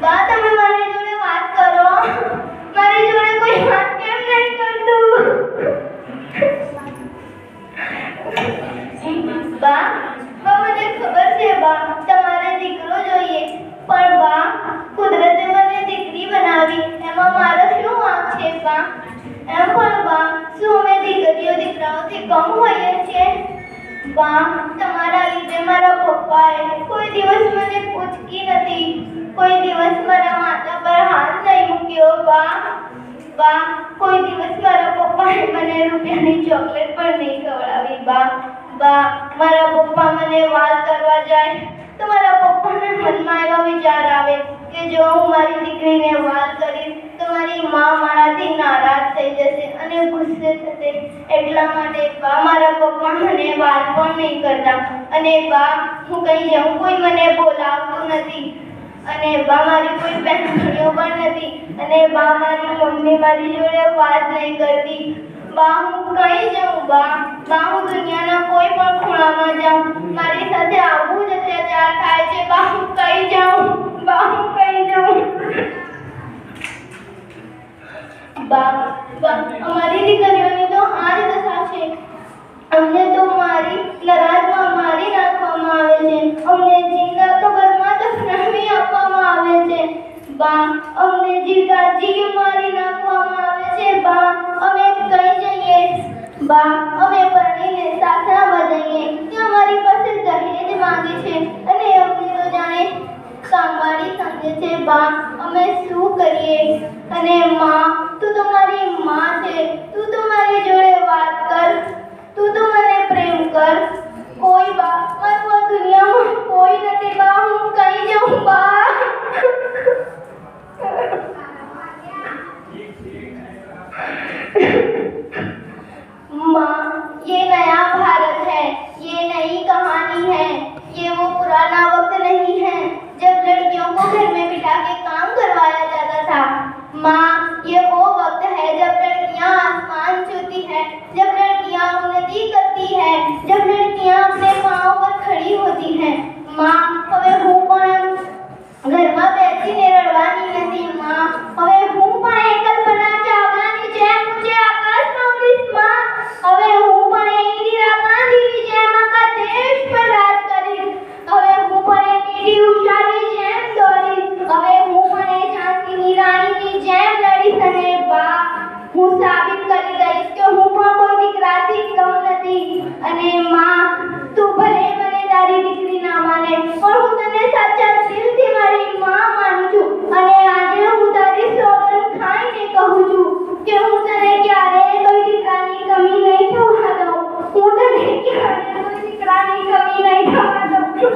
બા તમે મારી જોડે વાત કરો. મારી જોડે કોઈ વાત કેમ નહીં કરતું? બા મને ખબર છે બા તમારે દીકરો જોઈએ, પણ બા કુદરતે મને દીકરી બનાવી એમાં મારો શું વાંક છે બા? એમ પણ બા શું અમે દીકરીઓ દીકરાઓથી કમ હોઈએ છીએ? બા તમારા લીધે મારા પપ્પાએ કોઈ દિવસ મને પૂછકી નથી, કોઈ દિવસ મારા માથા પર હાથ નહીં મૂક્યો બા. બા કોઈ દિવસ મારા પપ્પાએ મને રૂપિયાની ચોકલેટ પણ નહીં ખવડાવી બા. બા મારા પપ્પા મને વાલ કરવા જાય તો મારા પપ્પાના મનમાં એવા વિચાર આવે કે જો હું મારી દીકરીને વાલ કરીશ તો મારી માં મારાથી નારાજ થઈ જશે અને ગુસ્સે થશે. એટલા માટે બા મારા પપ્પા મને વાલ પણ નહીં કરતા. અને બા હું કઈ જાઉં કોઈ મને બોલાવતું નથી. અને બા મારી કોઈ બહેનપણીઓ પણ નથી. અને બા મારી મમ્મી મારી જોડે વાત નહીં કરતી. બા હું કઈ જાઉં બા? બા હું દુનિયાના કોઈ પણ ખૂણામાં જાઉં મારી સાથે આવું જ અત્યાચાર થાય છે. બા હું કઈ જાઉં? બા હું કઈ જાઉં? બા અમારી દીકરીઓની તો આ જ દશા છે. અમને તો મારી નરાજમાં મારી નાખવામાં આવે છે. અમને જિંદા કબરમાં દફનાવી આપવામાં આવે છે. બા અમને જીવતા જીવ મારી નાખવામાં આવે છે. બા અમે કઈ જઈએ? બા અમે પરણીને સાસરામાં જઈએ ત્યાં અમારી પાસે દહેજ માંગે છે અને અમને તો જાણે કામવાળી સમજે છે. બા અમે શું કરીએ? અને માં તું તો મારી માં છે, તું તો મારી જોડે વાત કર, તું તો મને પ્રેમ કર. કોઈ બા મારું આ દુનિયામાં કોઈ નથી બા. હું કઈ જાઉં બા? माँ ये नया भारत है, ये नई कहानी है, ये वो पुराना वक्त नहीं है जब लड़कियों को घर में बिठा के काम करवाया जाता था. माँ ये वो वक्त है जब लड़कियाँ आसमान छूती है, जब लड़कियाँ उन्नति करती है, जब लड़कियाँ अपने पाँव पर खड़ी होती हैं. माँ હવે હું પણ ઘરમાં બેસીને રડવાની નથી. માँ હવે હું પણ એ કલ્પના ચાવલાની જેમ ઊંચે આકાશમાં ઉડીશ. માँ હવે હું પણ એ ઇન્દિરા ગાંધીની જેમ આખા દેશ પર રાજ કરીશ. હવે હું પણ એ પીટી ઉષાની જેમ દોડીશ. હવે હું પણ એ ઝાંસીની રાણીની જેમ લડીશ. અને બા હું સાબિત કરી દઈશ કે હું પણ કોઈ દીકરાથી કમ નથી. અને માँ તું ભલે મને તારી દીકરી ના માને પણ હું તને સાચા દિલથી મારી માં માનું છું. અને આજે હું તારી સોગંદ ખાઈને કહું છું કે હું તને ક્યારેય કોઈ દીકરાની કમી નહીં થવા દઉં. હું તને ક્યારેય કોઈ દીકરાની કમી નહીં થવા દઉં.